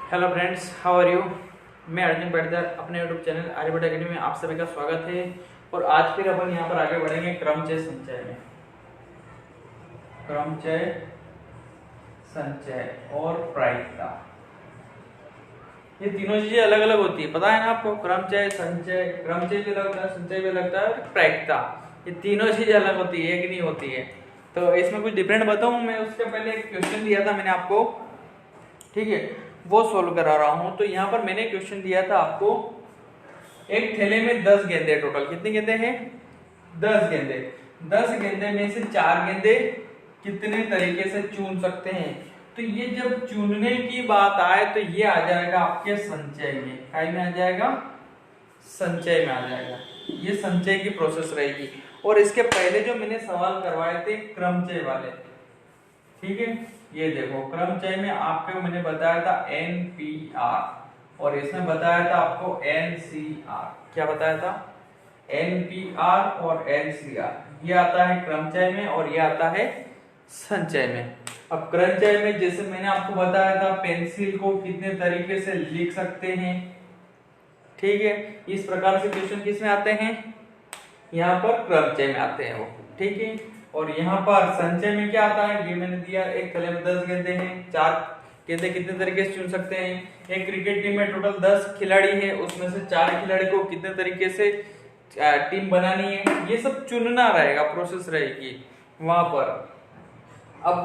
Hello friends, how are you. मैं अर्जुन पाटीदार, अपने YouTube channel Aryabhata academy में आप सभी का स्वागत है। और आज फिर अपन यहाँ पर आगे बढ़ेंगे क्रमचय संचय में। क्रमचय, संचय और प्रायिकता, ये तीनों चीजें अलग अलग होती है, पता है ना आपको। क्रमचय भी लगता है, संचय भी लगता है, प्रायिकता, ये तीनों चीजें अलग होती है, एक नहीं होती है। तो इसमें कुछ डिफरेंट बताऊं मैं। उसके पहले एक क्वेश्चन दिया था मैंने आपको, ठीक है, वो सोल्व करा रहा हूं। तो यहाँ पर मैंने क्वेश्चन दिया था आपको, एक थैले में 10 गेंदे, टोटल कितने गेंदे हैं? 10 गेंदे। 10 गेंदे में से 4 गेंदे कितने तरीके से चुन सकते हैं? तो ये जब चुनने की बात आए तो ये आ जाएगा आपके संचय में। काय में आ जाएगा? संचय में आ जाएगा। ये संचय की प्रोसेस रहेगी। और इसके पहले जो मैंने सवाल करवाए थे क्रमचय वाले, ठीक है, ये देखो क्रमचय में आपको मैंने बताया था NPR और इसमें बताया था आपको NCR। क्या बताया था? NPR और NCR, ये आता है क्रमचय में और ये आता है संचय में। अब क्रमचय में जैसे मैंने आपको बताया था, पेंसिल को कितने तरीके से लिख सकते हैं, ठीक है। इस प्रकार से क्वेश्चन किस में आते हैं? यहाँ पर क्रमचय में आते हैं वो, ठीक है। और यहाँ पर संचय में क्या आता है? ये मैंने दिया, एक थैले में 10 गेंदे हैं, 4 गेंदे कितने तरीके से चुन सकते हैं। एक क्रिकेट टीम में टोटल 10 खिलाड़ी है, उसमें से 4 खिलाड़ी को कितने तरीके से टीम बनानी है, ये सब चुनना रहेगा, प्रोसेस रहेगी वहां पर। अब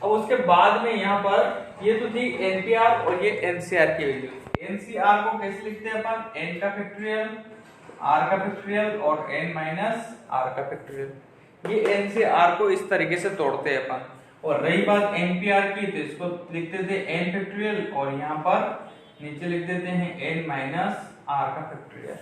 उसके बाद में यहाँ पर ये तो थी NPR और ये NCR की वैल्यू। NCR को कैसे लिखते हैं अपन? N का फैक्टोरियल, R का फैक्टोरियल और N माइनस R का फैक्टोरियल। ये NCR को इस तरीके से तोड़ते हैं अपन। और रही बात NPR की, तो इसको लिखते थे N फैक्टोरियल और यहाँ पर नीचे लिख देते हैं N माइनस R का फैक्टोरियल।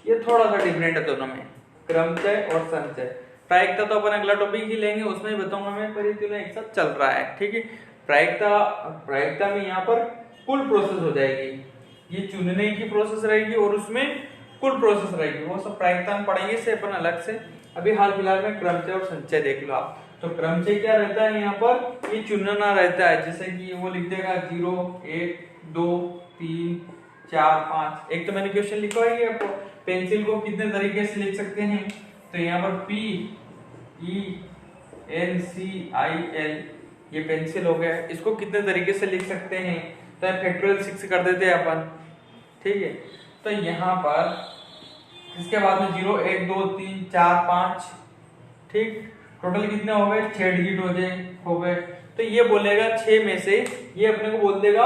ये थोड़ा सा डिफरेंट है दोनों में, क्रमचय और संचय। प्रायिकता तो अपन अगला टॉपिक ही लेंगे, उसमें ही बताऊंगा मैं, पर ये तीनों एक साथ चल रहा है, ठीक है। प्रायिकता में यहाँ पर कुल प्रोसेस हो जाएगी, ये चुनने की प्रोसेस रहेगी और उसमें कुल प्रोसेस रहेगी, वो सब प्रायिकता में पढ़ेंगे से अपन अलग से। अभी हाल फिलहाल में क्रमचय और संचय देख लो आप। तो क्रमचय क्या रहता है? यहाँ पर ये चुनना रहता है, जैसे कि वो लिख देगा 0 1 2 3 4 5। एक तो मैंने क्वेश्चन लिखा है आपको, पेंसिल को कितने तरीके से लिख सकते हैं। तो यहाँ पर PENCIL, ये पेंसिल हो गया, इसको कितने तरीके से लिख सकते हैं? तो फैक्टोरियल 6 कर देते हैं अपन, ठीक है। तो यहाँ पर इसके बाद में 0 1 2 3 4 5, ठीक, टोटल कितने हो गए? 6 डिजिट हो गए। तो ये बोलेगा 6 में से, ये अपने को बोल देगा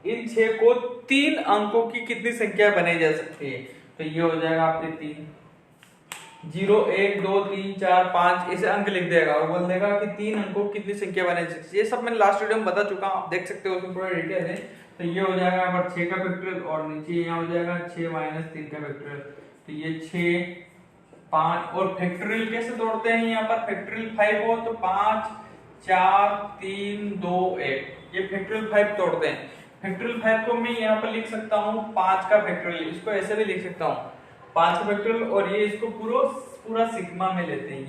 इन 6 को 3 अंकों की कितनी संख्या बनाई जा सकती है। तो ये हो जाएगा आपके 3, 0 1 2 3 4 5 ऐसे अंक लिख देगा और बोल देगा कि 3 अंकों की कितनी संख्या बनाई जा सकती है। ये सब मैंने लास्ट वीडियो में बता चुका हूं, आप देख सकते हो, उसमें पूरा डिटेल है। तो ये हो जाएगा यहाँ पर 6 का फैक्टोरियल और नीचे यहाँ हो जाएगा 6 माइनस 3 का फैक्टोरियल। तो ये 6 5 और फैक्टोरियल कैसे तोड़ते हैं? यहाँ पर फैक्टोरियल 5 हो तो 5 4 3 2 1, ये फैक्टोरियल 5 तोड़ते हैं। फैक्टोरियल 5 को मैं यहाँ पर लिख सकता हूँ 5 का फैक्टोरियल, इसको ऐसे भी लिख सकता हूँ 5 का फैक्टोरियल। और ये इसको पूरा सिग्मा में लेते हैं,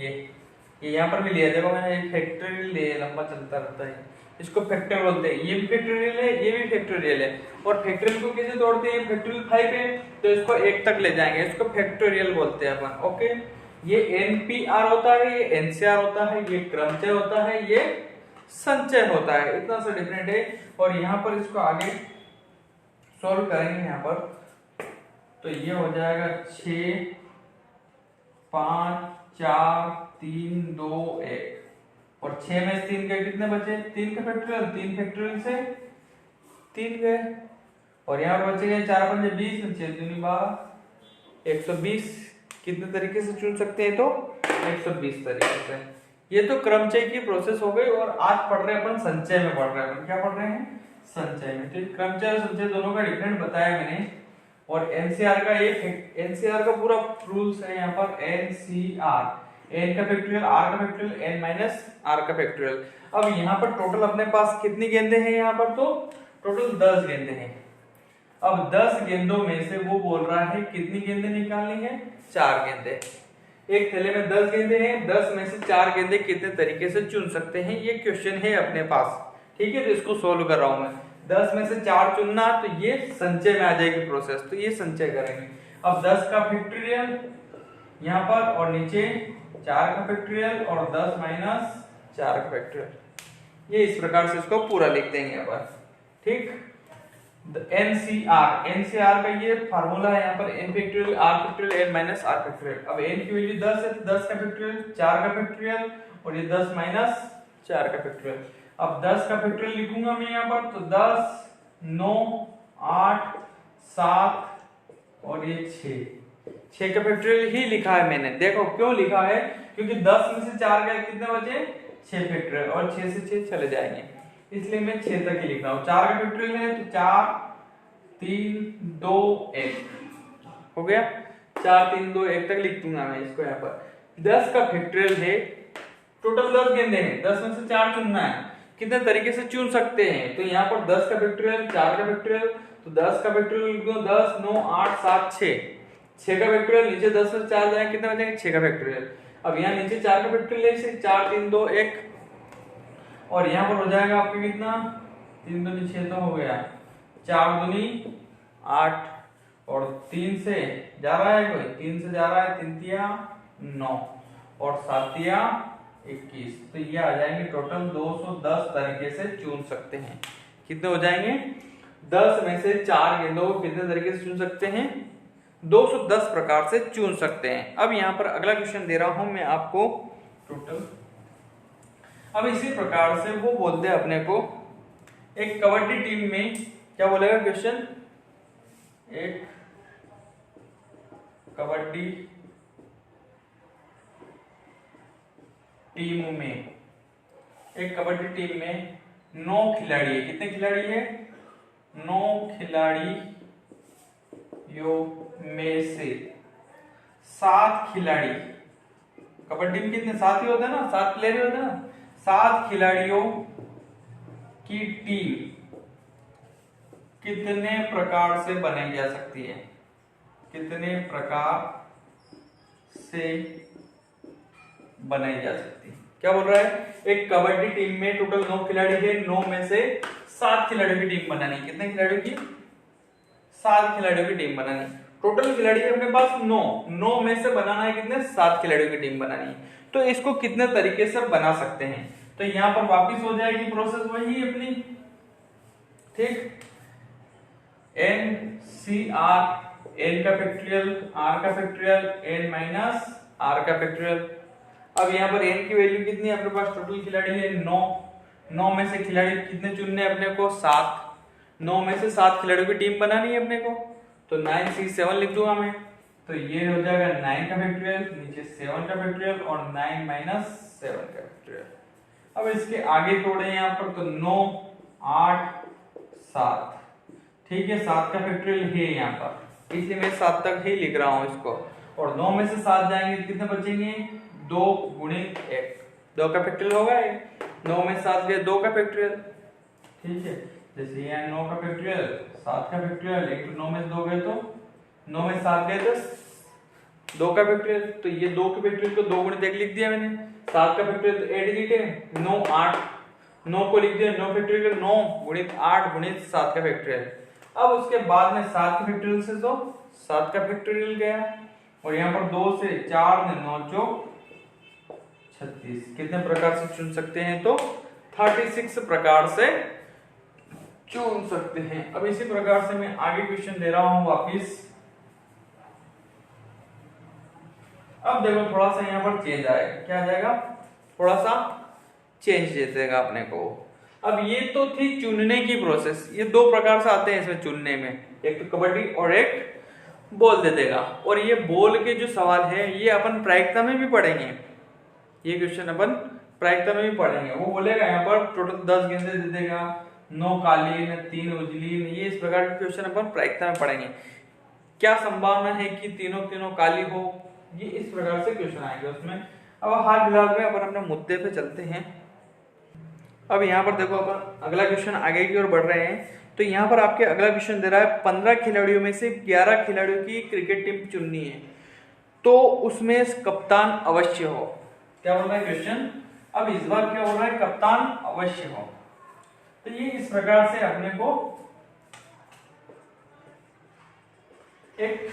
ये यहाँ पर भी लिया, देखो मैंने एक फैक्टोरियल ले, लंबा चलता रहता है, इसको फैक्टर बोलते हैं। ये भी फैक्टोरियल है, ये भी फैक्टोरियल है। और फैक्टोरियल को कैसे तोड़ते हैं? फैक्टोरियल 5 है तो इसको 1 तक ले जाएंगे, इसको फैक्टोरियल बोलते हैं अपन, ओके। ये NPR होता है, ये NCR होता है, ये क्रमचय होता है, ये संचय होता है, इतना सा डिफरेंट है। और यहाँ पर इसको आगे सॉल्व करेंगे यहाँ पर, तो ये हो जाएगा 6 5 4 3 2 1 और 6 में 3 के कितने बचे? 3 के फैक्टोरियल, 3 फैक्टोरियल से 3 गए और यहाँ पर बचे गए 4 5 20 में 6 दूनी 12, 120 कितने तरीके से चुन सकते हैं? तो 120 तरीके से। ये तो क्रमचय की प्रोसेस हो गई। और आज पढ़ रहे हैं अपन संचय में, पढ़ रहे हैं अपन, क्या पढ़ रहे हैं? संचय में। तो क्रमचय और संचय दोनों का डिफरेंट बताया मैंने। और NCR का NCR का पूरा रूल्स है यहाँ पर, NCR, N का फैक्टोरियल, R का फैक्टोरियल, N माइनस R का फैक्टोरियल। अब यहाँ पर टोटल अपने पास कितनी गेंदे हैं? यहाँ पर तो टोटल 10 गेंदे हैं। अब 10 गेंदों में से वो बोल रहा है कितनी गेंदे निकालनी है? 4 गेंदे। एक थैले में 10 गेंदे हैं, 10 में से 4 गेंदे कितने तरीके से चुन सकते हैं, ये क्वेश्चन है अपने पास, ठीक है, तो इसको सोल्व कर रहा हूं मैं। 10 में से 4 चुनना, तो ये संचय में आ जाएगी प्रोसेस, तो ये संचय करेंगे। अब 10 का फैक्टोरियल यहाँ पर, और नीचे 4 का फैक्टोरियल और 10 माइनस 4 का फैक्टोरियल। ये इस प्रकार से इसको पूरा लिख देंगे यहाँ पर। ठीक, एनसीआर का ये फार्मूला है यहाँ पर, n factorial r factorial n minus r factorial. अब n की वैल्यू 10 है, तो 10 का फैक्टोरियल 4 का फैक्टोरियल और ये 10 माइनस 4 का फैक्टोरियल। अब 10 का फैक्टोरियल लिखूंगा मैं यहाँ पर, तो 10 9 8 7 और ये 6 का फैक्टोरियल ही लिखा है मैंने। देखो क्यों लिखा है, क्योंकि 10 में से 4 गए, कितने बचे 6 फैक्टोरियल, और 6 से 6 चले जाएंगे, इसलिए मैं 6 तक ही लिख रहा हूँ। 4 का फैक्टोरियल है तो 4 3 2 1 हो गया, 4 3 2 1 तक लिख दूंगा मैं इसको यहाँ पर। 10 का फैक्टोरियल है, टोटल 10 गेंदे हैं, 10 में से 4 चुनना है, कितने तरीके से चुन सकते हैं। तो यहाँ पर 10 का फैक्टोरियल 4 का फैक्टोरियल, तो 10 का फैक्टोरियल लिख दो, 10 9 8 7 6 का फैक्टोरियल, नीचे 10 में से 4 जाए, कितने बचेंगे 6 का फैक्टोरियल। अब यहाँ नीचे 4 का फैक्टोरियल से 4 3 2 1, और यहाँ पर हो जाएगा आपके कितना, 3 दूनी 6 तो हो गया, 4 दूनी 8 और 3 से जा रहा है कोई, 3 से जा रहा है, 3 तिया 9 और 7 तिया 21, तो ये आ जाएंगे टोटल 210 तरीके से चुन सकते हैं। कितने हो जाएंगे, 10 में से 4 गेंदों को कितने तरीके से चुन सकते हैं, 210 प्रकार से चुन सकते हैं। अब यहाँ पर अगला क्वेश्चन दे रहा हूं मैं आपको टोटल। अब इसी प्रकार से वो बोलते हैं अपने को, एक कबड्डी टीम में क्या बोलेगा क्वेश्चन, एक कबड्डी टीम में, एक कबड्डी टीम में 9 खिलाड़ी है, कितने खिलाड़ी है 9 खिलाड़ियों में से 7 खिलाड़ी, कबड्डी में कितने 7 ही होते हैं ना, 7 प्लेयर होते हैं ना, 7 खिलाड़ियों की टीम कितने प्रकार से बनाई जा सकती है, कितने प्रकार से बनाई जा सकती है। क्या बोल रहा है, एक कबड्डी टीम में टोटल 9 खिलाड़ी है, 9 में से 7 खिलाड़ियों की टीम बनानी, कितने खिलाड़ियों की 7 खिलाड़ियों की टीम बनानी। टोटल खिलाड़ी है अपने पास 9 में से बनाना है कितने, 7 खिलाड़ियों की टीम बनानी है। तो इसको कितने तरीके से बना सकते हैं, तो यहां पर वापिस हो जाएगी प्रोसेस वही अपनी। ठीक, NCR, n का फैक्टोरियल r का फैक्टोरियल n माइनस r का फैक्टोरियल। अब यहाँ पर n की वैल्यू कितनी है अपने पास, टोटल खिलाड़ी है 9 में से खिलाड़ी कितने चुनने अपने को 7, 9 में से 7 खिलाड़ियों की टीम बनानी है अपने को, तो 9 6 7 लिख दूंगा मैं, तो ये हो जाएगा 9 का फैक्टोरियल, नीचे 7 का फैक्टोरियल और 9 माइनस 7 का फैक्टोरियल। अब इसके आगे तोड़े यहाँ पर, तो 9 8 7, ठीक है, 7 का फैक्टोरियल है यहाँ पर, इसलिए मैं 7 तक ही लिख रहा हूँ इसको, और 9 में से 7 जाएंगे कितने बचेंगे 2 गुणित 1, 2 का फैक्टोरियल होगा, 9 में 7 गए 2 का फैक्टोरियल। ठीक है, जैसे यहाँ 9 का फैक्टोरियल 7 का फैक्टोरियल, एक 9 में से 2 गए तो 9 में 7 गए तो 2 का फैक्टोरियल, तो ये 2 के फैक्टोरियल को 2 गुणित 1 लिख दिया मैंने। 7 का फैक्टोरियल तो 8 डिजिट है, 9 8, 9 को लिख दिया 9 फैक्टोरियल 9 गुणित 8 गुणित 7 का फैक्टोरियल। अब उसके बाद में 7 के फैक्टोरियल से तो 7 का फैक्टोरियल गया, और यहाँ पर 2 से 4 ने 9 चौक 36, कितने प्रकार से चुन सकते हैं, तो 36 प्रकार से चुन सकते हैं। अब इसी प्रकार से मैं आगे क्वेश्चन दे रहा हूं वापिस। अब देखो थोड़ा सा यहाँ पर चेंज आएगा, क्या आ जाएगा, थोड़ा सा चेंज दे देगा अपने को। अब ये तो थी चुनने की प्रोसेस, ये 2 प्रकार से आते हैं इसमें चुनने में, एक तो कबड्डी और एक बॉल दे देगा। और ये बॉल के जो सवाल है ये अपन प्रायिकता में भी पढ़ेंगे, ये क्वेश्चन अपन प्रायिकता में भी पढ़ेंगे। वो बोलेगा यहाँ पर टोटल 10 गेंदे दे देगा, 9 कालीन 3 उजलीन, ये इस प्रकार के क्वेश्चन अपन प्रायिकता में पढ़ेंगे। क्या संभावना है कि तीनों काली हो, ये इस प्रकार से क्वेश्चन आएंगे उसमें। अब हाल फिलहाल में अपन अपने मुद्दे पे चलते हैं। अब यहाँ पर देखो अपन अगला क्वेश्चन आगे की ओर बढ़ रहे हैं। तो यहाँ पर आपके अगला क्वेश्चन दे रहा है 15 खिलाड़ियों में से 11 खिलाड़ियों की क्रिकेट टीम चुननी है, तो उसमें कप्तान अवश्य हो। क्या बोल रहा है क्वेश्चन, अब इस बार क्या बोल रहा है, कप्तान अवश्य हो। तो ये इस प्रकार से अपने को एक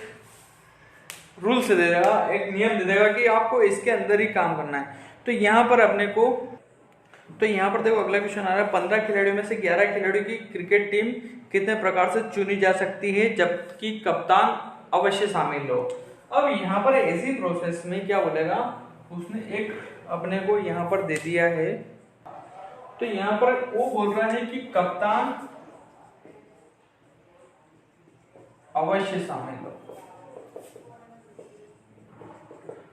रूल्स दे देगा, एक नियम दे देगा कि आपको इसके अंदर ही काम करना है। तो यहाँ पर अपने को, तो यहाँ पर देखो अगला क्वेश्चन आ रहा है, 15 खिलाड़ियों में से 11 खिलाड़ियों की क्रिकेट टीम कितने प्रकार से चुनी जा सकती है जबकि कप्तान अवश्य शामिल हो। अब यहाँ पर ऐसी प्रोसेस में क्या बोलेगा, उसने एक अपने को यहाँ पर दे दिया है, तो यहाँ पर वो बोल रहा है कि कप्तान अवश्य शामिल हो।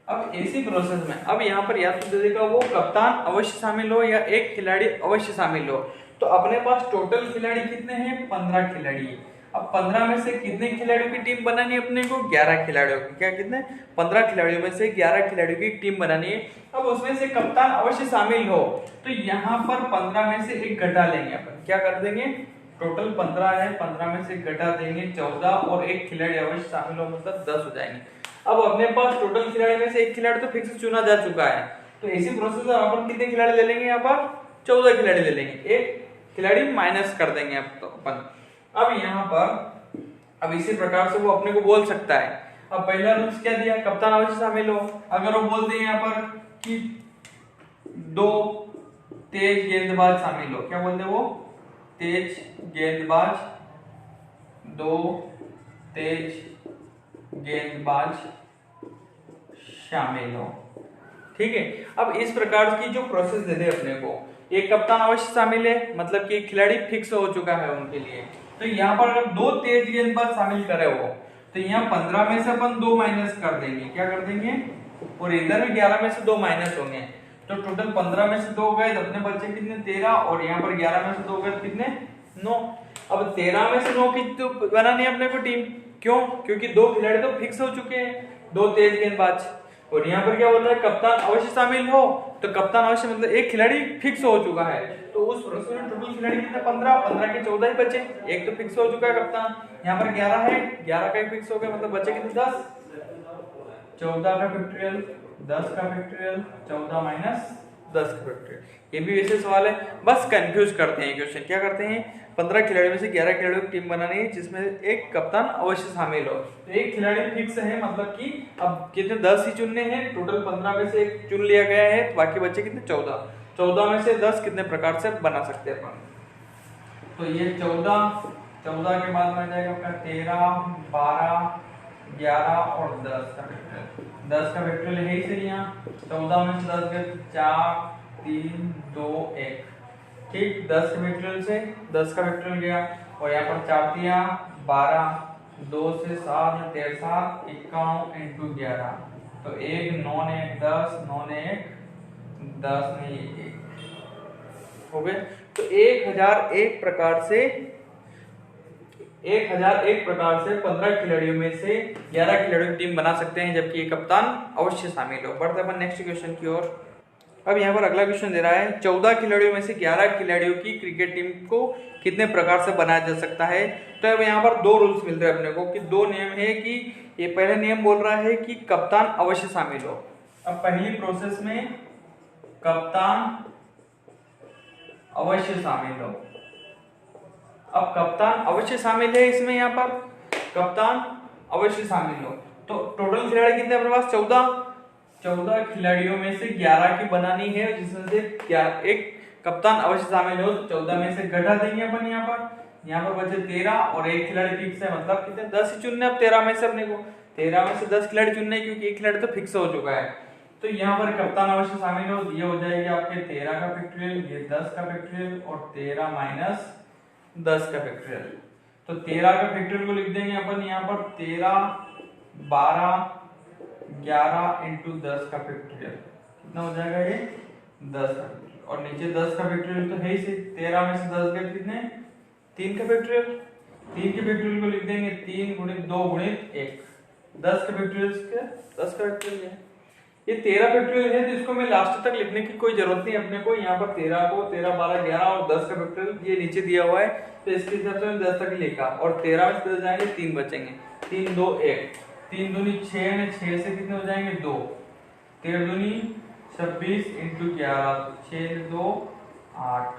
अब ऐसी प्रोसेस में अब यहाँ पर या तो दे देगा वो कप्तान अवश्य शामिल हो या एक खिलाड़ी अवश्य शामिल हो। तो अपने पास टोटल खिलाड़ी कितने हैं, 15 खिलाड़ी। अब 15 में से कितने खिलाड़ियों की टीम बनानी है अपने को, 11 खिलाड़ियों की। क्या कितने, 15 खिलाड़ियों में से 11 खिलाड़ियों की टीम बनानी है। अब उसमें से कप्तान अवश्य शामिल हो, तो यहाँ पर 15 में से एक घटा लेंगे अपन। क्या कर देंगे, टोटल 15 है, 15 में से घटा देंगे 14 और एक खिलाड़ी अवश्य शामिल हो, मतलब 10 हो जाएंगे। अब अपने पास टोटल खिलाड़ी में से एक खिलाड़ी तो फिक्स चुना जा चुका है, तो इसी प्रोसेस में अपन कितने खिलाड़ी ले लेंगे, यहाँ पर 14 खिलाड़ी ले लेंगे, एक खिलाड़ी माइनस कर देंगे अब तो अपन। अब यहाँ पर अब इसी प्रकार से वो अपने को बोल सकता है। अब पहला रूल्स क्या दिया, कप्तान अवश्य शामिल हो। अगर वो बोल दे यहाँ पर कि 2 तेज गेंदबाज शामिल हो, क्या बोलते वो, तेज गेंदबाज, 2 तेज गेंदबाज शामिल हो, ठीक है। अब इस प्रकार की जो प्रोसेस दे दे अपने को, एक कप्तान अवश्य शामिल है, मतलब कि खिलाड़ी फिक्स हो चुका है उनके लिए। तो यहाँ पर अगर 2 तेज गेंदबाज शामिल करे हो, तो यहाँ 15 में से अपन 2 माइनस कर देंगे, क्या कर देंगे, और इधर भी 11 में से 2 माइनस होंगे, तो टोटल 15 में से 2 गए, तो अपने बचे कितने, 13, और यहाँ पर 11 में से 2 गए कितने, 9। अब 13 में से 9 की तो बनानी है अपने को टीम, क्यों, क्योंकि 2 खिलाड़ी तो फिक्स हो चुके हैं, 2 तेज गेंदबाज। और यहाँ पर क्या बोल रहा है, कप्तान अवश्य शामिल हो, तो कप्तान अवश्य मतलब एक खिलाड़ी फिक्स हो चुका है, तो उस प्रोसेस में टोटल खिलाड़ी कितने, 15, 15 के 14 ही बचे, एक तो फिक्स हो चुका है कप्तान। यहाँ पर 11 है, 11 का फिक्स हो गया, मतलब बचे कितने, 10, 14 का फैक्टोरियल, 10 का फैक्टोरियल, 14 माइनस 10 का फैक्टोरियल। ये भी वैसे सवाल है, बस कंफ्यूज करते हैं क्वेश्चन। क्या करते हैं, 15 खिलाड़ियों में से 11 खिलाड़ियों की टीम बनानी है जिसमें एक कप्तान अवश्य शामिल हो, तो एक खिलाड़ी फिक्स है, मतलब कि अब कितने, 10 ही चुनने हैं, टोटल 15 में से एक चुन लिया गया है, तो बाकी बचे कितने, 14, 14 में से 10 कितने प्रकार से बना सकते हैं अपन। तो ये 14 के बाद में जाएगा आपका 13, 12, 11 और 10 का फैक्टोरियल, 10 का फैक्टोरियल है ही सही। यहाँ 14 में से 10 गए, 4, 3, 2, 1, ठीक, 10 के फैक्टोरियल से 10 का फैक्टोरियल गया, और यहाँ पर 4 दिया 12, 2 से 7, 13, 7, 51 इंटू 11, तो 1, 9 ने 1, 10, 9 ने 1, 10 ने 1 हो गए। तो 1001 प्रकार से 15 खिलाड़ियों में से 11 खिलाड़ियों की टीम बना सकते हैं जबकि एक कप्तान अवश्य शामिल हो। बढ़ते अपन नेक्स्ट क्वेश्चन की ओर। अब यहाँ पर अगला क्वेश्चन दे रहा है, 14 खिलाड़ियों में से 11 खिलाड़ियों की क्रिकेट टीम को कितने प्रकार से बनाया जा सकता है। तो अब यहाँ पर 2 रूल्स मिल रहे हैं अपने को कि 2 नियम है कि ये पहला नियम बोल रहा है कि कप्तान अवश्य शामिल हो। अब पहली प्रोसेस में कप्तान अवश्य शामिल हो। अब कप्तान अवश्य शामिल है इसमें, यहाँ पर कप्तान अवश्य शामिल हो, तो टोटल खिलाड़ी कितने अपने पास, 14 खिलाड़ियों में से 11 की बनानी है जिसमें से एक कप्तान अवश्य शामिल हो, तो 14 में से घटा देंगे अपन। यहाँ पर बचे 13 और एक खिलाड़ी फिक्स है, मतलब कितने, 10 ही चुनने। अब 13 में से अपने को 13 में से 10 खिलाड़ी चुनने क्योंकि एक खिलाड़ी तो फिक्स हो चुका है, तो यहाँ पर कप्तान अवश्य शामिल हो, ये हो जाएगी आपके 13 का फैक्टोरियल, ये 10 का फैक्टोरियल और 13 माइनस 10 का फैक्टोरियल। तो 13 का फैक्टोरियल को लिख देंगे अपन यहाँ पर 13, 12, 11 इंटू 10 का फैक्टोरियल, कितना हो जाएगा ये 10 का फैक्टोरियल, और नीचे 10 का फैक्टोरियल तो है ही से, 13 में से 10 गए कितने, 3 का फैक्टोरियल, 3 के फैक्टोरियल को लिख देंगे 3 गुणित 2 गुणित 1, 10 का फैक्टोरियल के 10 का फैक्टोरियल है। ये 13 फैक्टोरियल है, तो इसको मैं लास्ट तक लिखने की कोई जरूरत नहीं अपने को। यहाँ पर 13 को 13, 12, 11 और 10 का फैक्टोरियल ये नीचे दिया हुआ है, तो इसके हिसाब से 10 तक ही लिखा, और 13 में से 10 जाएंगे 3 बचेंगे, 3, 2, 1, 3 दूनी 6, 6 से कितने हो जाएंगे 2, 13 दूनी 26 इंटू 11, 6, 2, 8,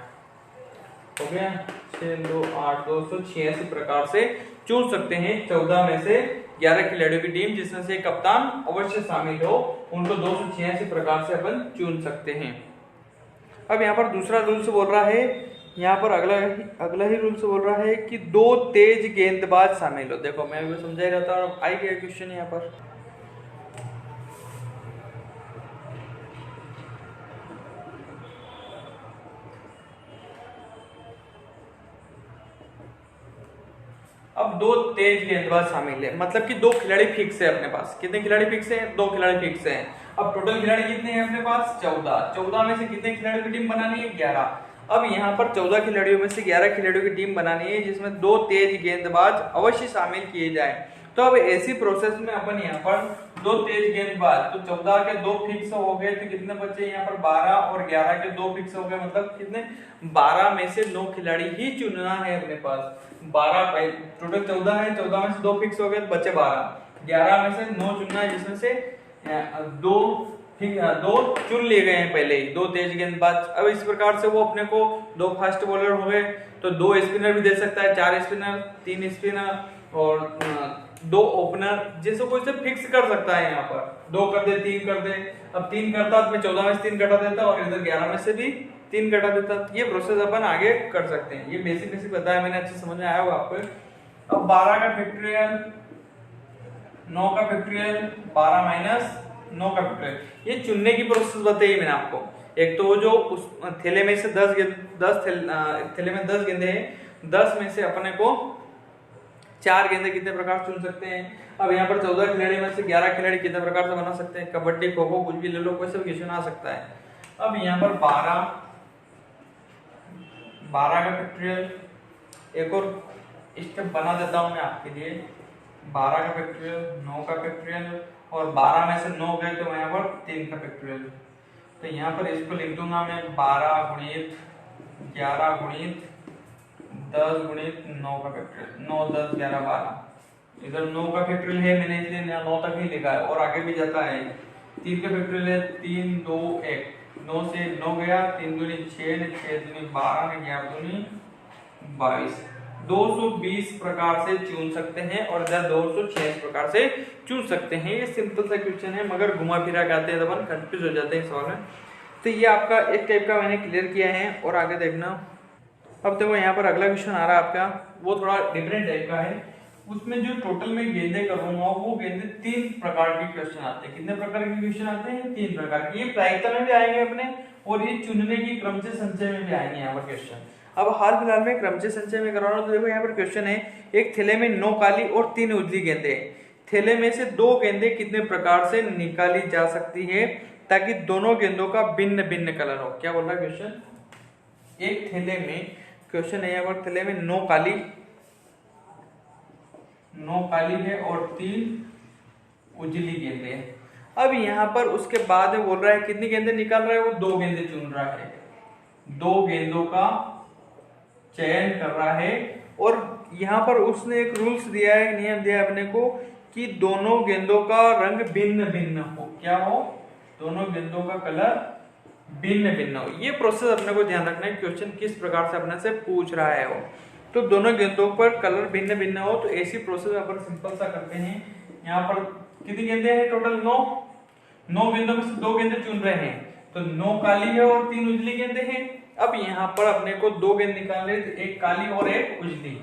हो गया 6 2 8 286 प्रकार से चुन सकते हैं 14 में से 11 खिलाड़ियों की टीम जिसमें से कप्तान अवश्य शामिल हो, उनको 286 प्रकार से अपन चुन सकते हैं। अब यहाँ पर दूसरा रूल्स बोल रहा है, यहाँ पर अगला ही रूल्स बोल रहा है कि 2 तेज गेंदबाज शामिल हो। देखो मैं अभी समझा ही रहता हूँ, आई गया क्वेश्चन यहाँ पर। अब 2 तेज गेंदबाज शामिल है, मतलब कि 2 खिलाड़ी फिक्स है अपने पास। कितने खिलाड़ी फिक्स है? 2 खिलाड़ी फिक्स है। अब टोटल खिलाड़ी कितने हैं अपने पास? 14 में से कितने खिलाड़ियों की टीम बनानी है? 11। अब यहाँ पर 14 खिलाड़ियों में से 11 खिलाड़ियों की टीम बनानी है जिसमें 2 तेज गेंदबाज अवश्य शामिल किए जाए। तो अब ऐसी प्रोसेस में अपन यहाँ पर 2 तेज गेंदबाज, तो 14 के 2 फिक्स हो गए, तो कितने बचे यहाँ पर? 12, और 11 के 2 फिक्स हो गए, मतलब कितने? 12 में से 9 खिलाड़ी ही चुनना है अपने पास। 12 टोटल 14 है, 14 में से 2 फिक्स हो गए, बचे 12। 11 में से 9 चुनना है जिसमें से 2 चुन लिए गए हैं पहले ही, 2 तेज गेंदबाज। अब इस प्रकार से वो अपने को 2 फास्ट बॉलर हो गए, तो 2 स्पिनर भी दे सकता है, 4 स्पिनर, 3 स्पिनर और 2 ओपनर, जैसे कोई से फिक्स कर सकता है। यहाँ पर 2 कर दे, 3 कर दे। अब 3 करता तो मैं 14 में से 3 कटा देता और इधर 11 में से भी 3 कटा देता। ये प्रोसेस अपन आगे कर सकते हैं। ये बेसिक बताया मैंने, अच्छे समझ में आया होगा आपको। अब 12 का फैक्टोरियल, 9 का फैक्टोरियल, 12 माइनस 9 का फैक्टोरियल, ये चुनने की प्रोसेस बताई मैंने आपको। एक तो जो उस थैले में से 10 थैले में 10 गेंदे हैं, 10 में से अपने को 4 गेंदे कितने प्रकार चुन सकते हैं। अब यहाँ पर 14 खिलाड़ी में से 11 खिलाड़ी कितने प्रकार से बना सकते हैं? कबड्डी, खो खो, कुछ भी ले लो, कोई सा भी क्वेश्चन आ सकता है। अब यहाँ पर 12 का फैक्टोरियल, एक और स्टेप बना देता हूं मैं आपके लिए। 12 का फैक्टोरियल, 9 का फैक्टोरियल, और 12 में से 9 गए तो यहाँ पर 3 का फैक्टोरियल। तो यहाँ पर इसको लिख दूंगा मैं 12 गुणित 11 गुणित 10 गुणित 9 का फैक्टोरियल, 9 10 11 12। इधर 9 का फैक्टोरियल है, मैंने इसलिए 9 तक ही लिखा है, और आगे भी जाता है। 3 का फैक्टोरियल है 3 2 1, 9 से 9 गया, 3 दूनी 6, 6 दूनी 12, 11 दूनी 22। 220 प्रकार से चुन सकते हैं और इधर 206 प्रकार से चुन सकते हैं। ये सिंपल सा क्वेश्चन है, मगर घुमा फिरा के आते हैं तो अपन कंफ्यूज हो जाते हैं सवाल में। तो ये आपका एक टाइप का मैंने क्लियर किया है, और आगे देखना। अब देखो यहाँ पर अगला क्वेश्चन आ रहा है आपका, वो थोड़ा डिफरेंट टाइप का है। उसमें जो टोटल में गेंदे करूंगा वो गेंदे 3 प्रकार के क्वेश्चन आते हैं। कितने प्रकार के क्वेश्चन आते हैं? 3 प्रकार के। ये प्रायिकता में भी आएंगे अपने, और ये चुनने की क्रमचय संचय में भी आएंगे यहाँ पर क्वेश्चन। अब हाल फिलहाल में क्रमचय संचय में करवा रहा हूं, तो देखो यहाँ पर क्वेश्चन है, एक थैले में 9 काली और 3 उजली गेंदे। थैले में से 2 गेंदे कितने प्रकार से निकाली जा सकती है ताकि दोनों गेंदों का भिन्न भिन्न कलर हो? क्या बोल रहा है क्वेश्चन? एक थैले में, क्वेश्चन है यहाँ पर, थैले में 9 काली है और 3 उजली गेंदे हैं। अब यहाँ पर उसके बाद बोल रहा है कितनी गेंदे निकाल रहा है? वो 2 गेंदे चुन रहा है, 2 गेंदों का चयन कर रहा है। और यहाँ पर उसने एक रूल्स दिया है, नियम दिया है अपने को, कि दोनों गेंदों का रंग भिन्न भिन्न हो। क्या हो? दोनों गेंदों का कलर भिन्न भिन्न हो। ये प्रोसेस अपने को ध्यान रखना है, क्वेश्चन किस प्रकार से अपने से पूछ रहा है वो। तो दोनों गेंदों पर कलर भिन्न भिन्न हो, तो ऐसी प्रोसेस अपन सिंपल सा करते हैं। यहाँ पर कितनी गेंदे हैं? टोटल 9 गेंदों में से 2 गेंदे चुन रहे हैं, तो 9 काली है और 3 उजली गेंदे हैं। अब यहाँ पर अपने को 2 गेंद निकालने, एक काली और एक उजली,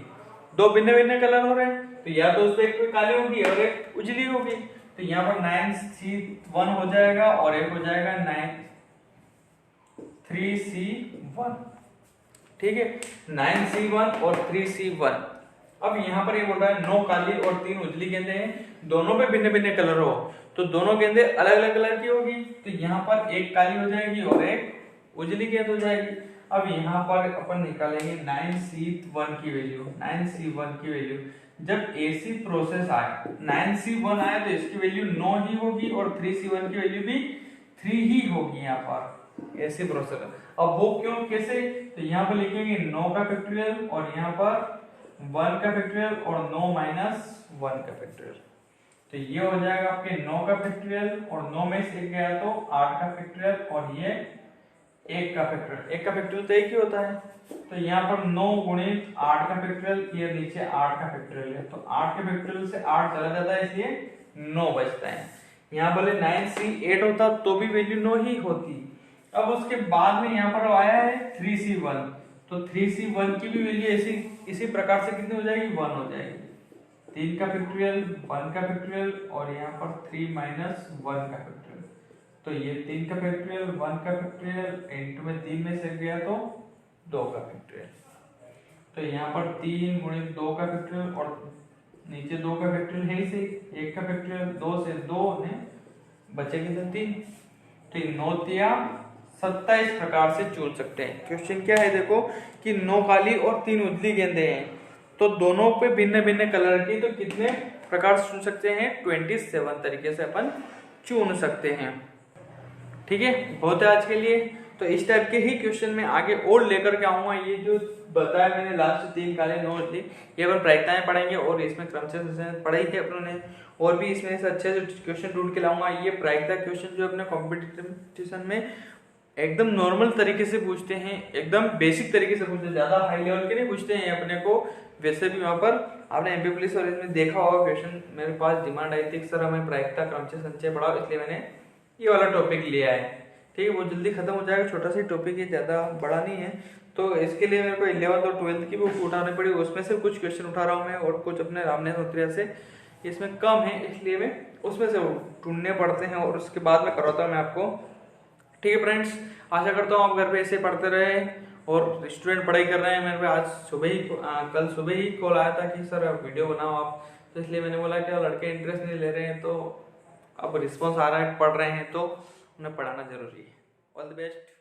2 भिन्न भिन्न कलर हो रहे हैं, तो या तो उसमें एक काली होगी और एक उजली होगी। तो यहाँ पर 9C1 हो जाएगा और एक हो जाएगा 3C1। ठीक है, 9C1 और 3C1। अब यहाँ पर ये बोल रहा है 9 काली और 3 उजली गेंदे हैं, दोनों पे भिन्न भिन्न कलर हो, तो दोनों गेंदे अलग अलग कलर की होगी। तो यहाँ पर एक काली हो जाएगी और एक उजली गेंद हो जाएगी। अब यहाँ पर अपन निकालेंगे 9C1 की वैल्यू। 9C1 की वैल्यू जब ऐसी प्रोसेस आए, 9C1 आए तो इसकी वैल्यू 9 ही होगी और 3C1 की वैल्यू भी 3 ही होगी। यहाँ पर ऐसी प्रोसेस, अब वो क्यों, कैसे? तो यहाँ पर लिखेंगे 9 का फैक्टोरियल और यहाँ पर 1 का फैक्टोरियल और 9 माइनस 1 का फैक्टोरियल। तो ये हो जाएगा आपके 9 का फैक्टोरियल और 9 में से गया तो 8 का फैक्टोरियल और ये 1 का फैक्टोरियल, 1 का फैक्टोरियल तो 1 ही होता है। तो यहाँ पर 9 गुणित 8 का फैक्टोरियल, ये नीचे 8 का फैक्टोरियल है, तो 8 के फैक्टोरियल से 8 चला जाता है, इसलिए 9 बचता है। यहाँ बोले 9C8 होता तो भी वैल्यू 9 ही होती। अब उसके बाद में यहाँ पर आया है 3C1, तो 3C1 की भी वैल्यू ऐसी इसी प्रकार से कितनी हो जाएगी, 1 हो जाएगी। 3 का फैक्टोरियल, 1 का फैक्टोरियल और यहाँ पर 3 माइनस 1 का फैक्टोरियल, तो ये 3 का फैक्टोरियल, 1 का फैक्टोरियल, इंटू में 3 में से गया तो 2 का फैक्टोरियल। तो यहाँ पर 3 गुणित 2 का फैक्टोरियल और नीचे 2 का फैक्टोरियल है ही सही, 1 का फैक्टोरियल 2 से 2 ने बचे कितने 3, तो 9 तिया 27 प्रकार से चुन सकते हैं। क्वेश्चन क्या है देखो कि 9 काली और 3 उजली गेंदे हैं, तो दोनों पे भिन्न भिन्न कलर की, तो कितने प्रकार से चुन सकते हैं, 27 तरीके से अपन चुन सकते हैं। ठीक है, बहुत है आज के लिए। तो इस टाइप के ही क्वेश्चन में आगे और लेकर के आऊंगा। ये जो बताया मैंने लास्ट 3 काले 9 उजली, ये अपन प्रायिकताएं पढ़ेंगे और इसमें क्रमशः पढ़ाई थी अपनों ने, और भी इसमें से अच्छे से क्वेश्चन ढूंढ के लाऊंगा। ये प्रायिकता क्वेश्चन जो अपने कॉम्पिटिशन में एकदम नॉर्मल तरीके से पूछते हैं, एकदम बेसिक तरीके से पूछते हैं, ज्यादा हाई लेवल के नहीं पूछते हैं अपने को। वैसे भी वहां पर आपने एमपी पुलिस और इसमें देखा होगा क्वेश्चन, मेरे पास डिमांड आई थी सर हमें प्रायिकता क्रमशः संचय पढ़ाओ, इसलिए मैंने ये वाला टॉपिक लिया है। ठीक है, बहुत जल्दी खत्म हो जाएगा, छोटा सा टॉपिक है, ज्यादा बड़ा नहीं है। तो इसके लिए मेरे को 11th और 12th की बुक उठानी पड़ी, उसमें से कुछ क्वेश्चन उठा रहा हूँ मैं, और कुछ अपने रामनाथ उत्तरिया से, इसमें कम है इसलिए मैं उसमें से ढूंढने पड़ते हैं और उसके बाद में करवाता हूँ मैं आपको। ठीक है फ्रेंड्स, आशा करता हूँ आप घर पे ऐसे पढ़ते रहे और स्टूडेंट पढ़ाई कर रहे हैं। मेरे पे आज सुबह ही कल सुबह ही कॉल आया था कि सर आप वीडियो बनाओ आप, तो इसलिए मैंने बोला कि लड़के इंटरेस्ट नहीं ले रहे हैं, तो अब रिस्पॉन्स आ रहा है, पढ़ रहे हैं, तो उन्हें पढ़ाना जरूरी है। All the best.